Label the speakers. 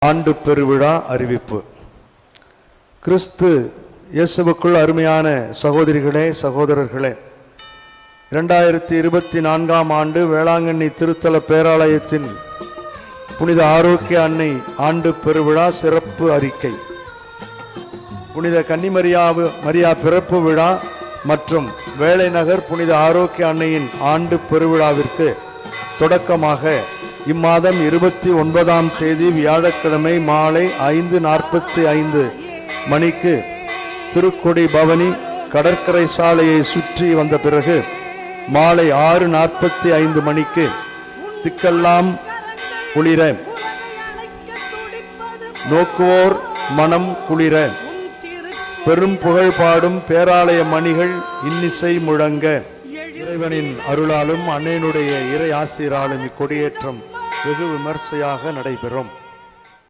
Speaker 1: ஆண்டு பெருவிழா அறிவிப்பு. கிறிஸ்து இயேசுவுக்குள் அருமையான சகோதரிகளே, சகோதரர்களே, 2024ஆம் ஆண்டு வேளாங்கண்ணி திருத்தல பேராலயத்தின் புனித ஆரோக்கிய அன்னை ஆண்டு பெருவிழா சிறப்பு அறிக்கை. புனித கன்னிமரியா பிறப்பு விழா மற்றும் வேலைநகர் புனித ஆரோக்கிய அன்னையின் ஆண்டு பெருவிழாவிற்கு தொடக்கமாக இம்மாதம் 29ஆம் தேதி வியாழக்கிழமை மாலை 5:45 மணிக்கு திருக்கொடி பவனி கடற்கரை சாலையை சுற்றி வந்த பிறகு மாலை 6:45 மணிக்கு திக்கெல்லாம் குளிர நோக்குவோர் மனம் குளிர பெரும் புகழ் பாடும் பேராலய மணிகள் இன்னிசை முழங்க இறைவனின் அருளாலும் அன்னையினுடைய இறை ஆசிராலும் இக்கொடியேற்றம் வெகு விமர்சையாக நடைபெறும்.